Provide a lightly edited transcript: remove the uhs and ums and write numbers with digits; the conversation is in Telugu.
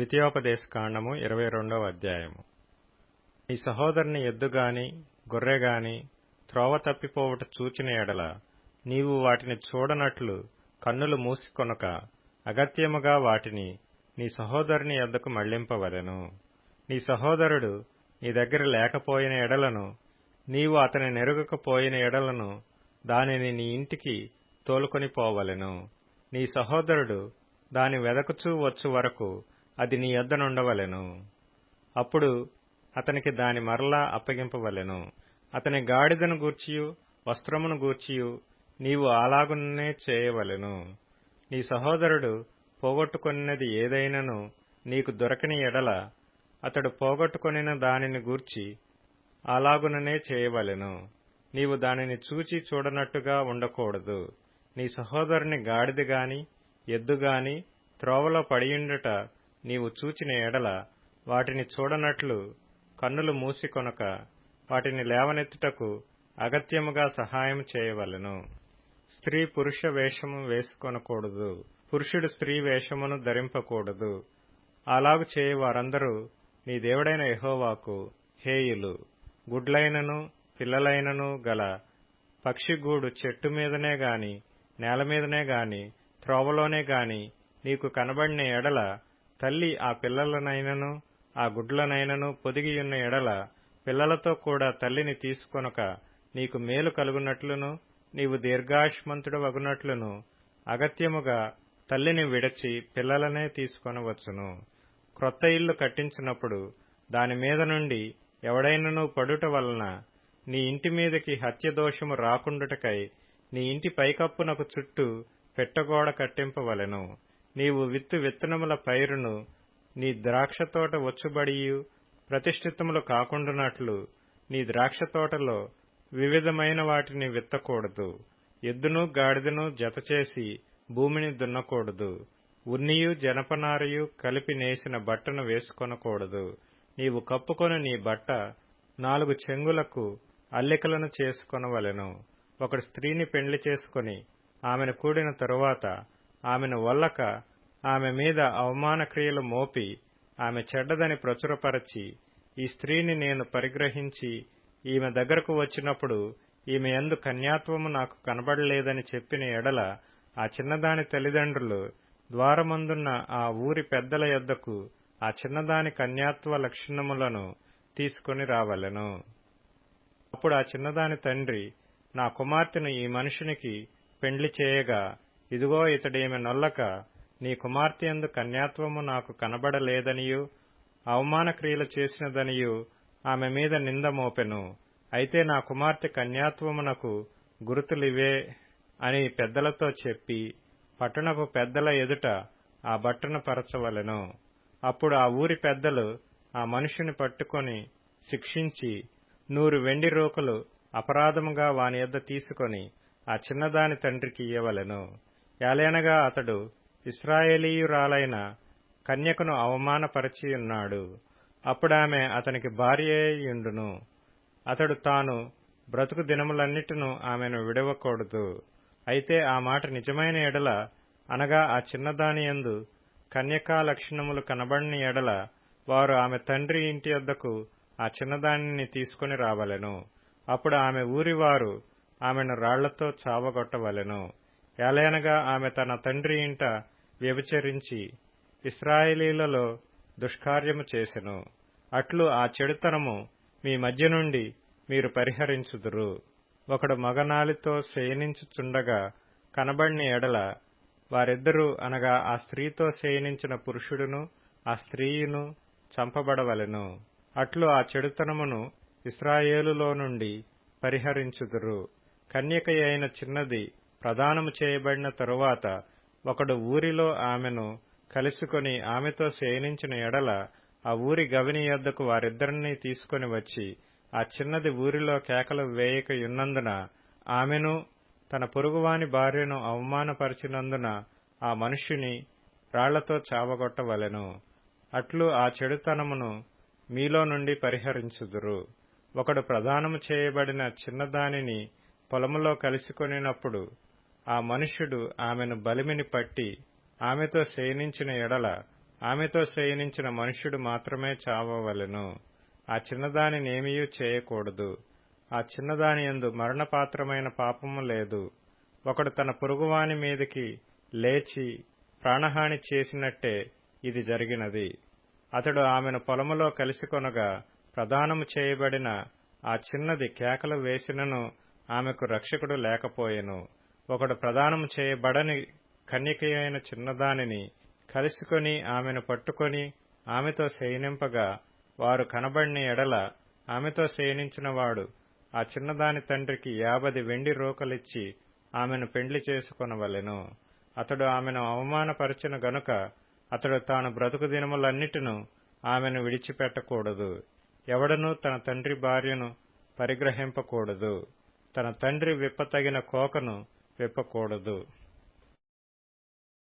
ద్వితీయోపదేశకాండము 22వ అధ్యాయము. నీ సహోదరుని ఎద్దుగాని గొర్రెగాని త్రోవ తప్పిపోవుట చూచిన ఎడల నీవు వాటిని చూడనట్లు కన్నులు మూసికొనక అగత్యముగా వాటిని నీ సహోదరుని యొద్దకు మళ్లింపవలెను. నీ సహోదరుడు నీ దగ్గర లేకపోయిన ఎడలను నీవు అతని నెరుగకపోయిన ఎడలను దానిని నీ ఇంటికి తోలుకొని పోవలెను. నీ సహోదరుడు దాని వెదకుచూ వచ్చు వరకు అది నీ యొద్ద నుండవలెను. అప్పుడు అతనికి దాని మరలా అప్పగింపవలెను. అతని గాడిదను గూర్చియు వస్త్రమును గూర్చియు నీవు అలాగుననే చేయవలెను. నీ సహోదరుడు పోగొట్టుకొనినది ఏదైనను నీకు దొరకని ఎడల అతడు పోగొట్టుకొనిన దానిని గూర్చి అలాగుననే చేయవలెను. నీవు దానిని చూచి చూడనట్టుగా ఉండకూడదు. నీ సహోదరుని గాడిదగాని ఎద్దుగాని త్రోవలో పడియుండుట నీవు చూచిన ఎడల వాటిని చూడనట్లు కన్నులు మూసికొనక వాటిని లేవనెత్తుటకు అగత్యముగా సహాయం చేయవలెను. స్త్రీ పురుష వేషము వేసుకొనకూడదు. పురుషుడు స్త్రీ వేషమును ధరింపకూడదు. అలాగు చేయ వారందరూ నీ దేవుడైన యెహోవాకు హేయులు. గుడ్లైనను పిల్లలైనను గల పక్షిగూడు చెట్టు మీదనే గాని నేలమీదనే గాని త్రోవలోనే గాని నీకు కనబడిన ఎడల తల్లి ఆ పిల్లలనైనను ఆ గుడ్లనైనను పొదిగియున్న ఎడల పిల్లలతో కూడా తల్లిని తీసుకొనక నీకు మేలు కలుగునట్లును నీవు దీర్ఘాయుష్మంతుడవగునట్లును అగత్యముగా తల్లిని విడచి పిల్లలనే తీసుకొనవచ్చును. క్రొత్త ఇల్లు కట్టించినప్పుడు దాని మీద నుండి ఎవడైనను పడుట వలన నీ ఇంటి మీదకి హత్యదోషము రాకుండుటకై నీ ఇంటి పైకప్పునకు చుట్టూ పెట్టగోడ కట్టింపవలెను. నీవు విత్తు విత్తనముల పైరును నీ ద్రాక్షతోట వచ్చుబడియు ప్రతిష్ఠితములు కాకుండునట్లు నీ ద్రాక్షతోటలో వివిధమైన వాటిని విత్తకూడదు. ఎద్దును గాడిదను జతచేసి భూమిని దున్నకూడదు. ఉన్నియు జనపనారయు కలిపి నేసిన బట్టను వేసుకొనకూడదు. నీవు కప్పుకొని నీ బట్ట 4 చెంగులకు అల్లికలను చేసుకొనవలెను. ఒకడు స్త్రీని పెండ్లి చేసుకొని ఆమెను కూడిన తరువాత ఆమెను వల్లక ఆమె మీద అవమాన క్రియలు మోపి ఆమె చెడ్డదని ప్రచురపరచి ఈ స్త్రీని నేను పరిగ్రహించి ఈమె దగ్గరకు వచ్చినప్పుడు ఈమె యందు కన్యాత్వము నాకు కనబడలేదని చెప్పిన ఎడల ఆ చిన్నదాని తల్లిదండ్రులు ద్వారమందున్న ఆ ఊరి పెద్దల యొద్దకు ఆ చిన్నదాని కన్యాత్వ లక్షణములను తీసుకొని రావలెను. అప్పుడు ఆ చిన్నదాని తండ్రి నా కుమార్తెను ఈ మనుషునికి పెండ్లి చేయగా ఇదిగో ఇతడేమి నొల్లక నీ కుమార్తె యందు కన్యాత్వము నాకు కనబడలేదనియు అవమాన క్రియలు చేసినదనియు ఆమె మీద నింద మోపెను. అయితే నా కుమార్తె కన్యాత్వమునకు గురుతులివే అని పెద్దలతో చెప్పి పట్టణపు పెద్దల ఎదుట ఆ బట్టను పరచవలెను. అప్పుడు ఆ ఊరి పెద్దలు ఆ మనుషుని పట్టుకొని శిక్షించి 100 వెండి రూకలు అపరాధముగా వాని యొద్ద తీసుకొని ఆ చిన్నదాని తండ్రికి ఇయ్యవలెను. ఏలయనగా అతడు ఇశ్రాయేలీయురాలైన కన్యకను అవమానపరచియున్నాడు. అప్పుడామె అతనికి భార్యయుండును. అతడు తాను బ్రతుకు దినములన్నిటిను ఆమెను విడవకూడదు. అయితే ఆ మాట నిజమైన ఎడల అనగా ఆ చిన్నదాని యందు కన్యకా లక్షణములు కనబడిన ఎడల వారు ఆమె తండ్రి ఇంటి యొద్దకు ఆ చిన్నదానిని తీసుకుని రావలెను. అప్పుడు ఆమె ఊరివారు ఆమెను రాళ్లతో చావగొట్టవలెను. ఏలయనగా ఆమె తన తండ్రి ఇంట వ్యభిచరించి ఇశ్రాయేలీలలో దుష్కార్యము చేసెను. అట్లు ఆ చెడుతనము మీ మధ్య నుండి మీరు పరిహరించుదురు. ఒకడు మగనాలితో శయనించుచుండగా కనబడిన ఎడల వారిద్దరూ అనగా ఆ స్త్రీతో శయనించిన పురుషుడును ఆ స్త్రీయును చంపబడవలెను. అట్లు ఆ చెడుతనమును ఇశ్రాయేలులో నుండి పరిహరించుదురు. కన్యక అయిన చిన్నది ప్రదానము చేయబడిన తరువాత ఒకడు ఊరిలో ఆమెను కలుసుకొని ఆమెతో శయనించిన ఎడల ఆ ఊరి గవిని యొద్దకు వారిద్దరినీ తీసుకొని వచ్చి ఆ చిన్నది ఊరిలో కేకలు వేయకయున్నందున ఆమెను తన పొరుగువాని భార్యను అవమానపరిచినందున ఆ మనుష్యుని రాళ్లతో చావగొట్టవలెను. అట్లు ఆ చెడుతనమును మీలో నుండి పరిహరించుదురు. ఒకడు ప్రదానము చేయబడిన చిన్నదానిని పొలములో కలుసుకొనినప్పుడు ఆ మనుష్యుడు ఆమెను బలిమిని పట్టి ఆమెతో శయనించిన ఎడల ఆమెతో శయనించిన మనుష్యుడు మాత్రమే చావవలెను. ఆ చిన్నదానినేమియూ చేయకూడదు. ఆ చిన్నదాని యందు మరణపాత్రమైన పాపము లేదు. ఒకడు తన పొరుగువాని మీదికి లేచి ప్రాణహాని చేసినట్టే ఇది జరిగినది. అతడు ఆమెను పొలములో కలిసికొనగా ప్రదానము చేయబడిన ఆ చిన్నది కేకలు వేసినను ఆమెకు రక్షకుడు లేకపోయెను. ఒకడు ప్రదానము చేయబడని కన్యకయైన చిన్నదానిని కలిసికొని ఆమెను పట్టుకొని ఆమెతో శయనింపగా వారు కనబడిన ఎడల ఆమెతో శయనించినవాడు ఆ చిన్నదాని తండ్రికి 50 వెండి రూకలిచ్చి ఆమెను పెండ్లి చేసుకొనవలెను. అతడు ఆమెను అవమానపరచిన గనుక అతడు తాను బ్రతుకు దినములన్నిటిను ఆమెను విడిచిపెట్టకూడదు. ఎవడనూ తన తండ్రి భార్యను పరిగ్రహింపకూడదు. తన తండ్రి విప్పతగిన కోకను విప్పకూడదు.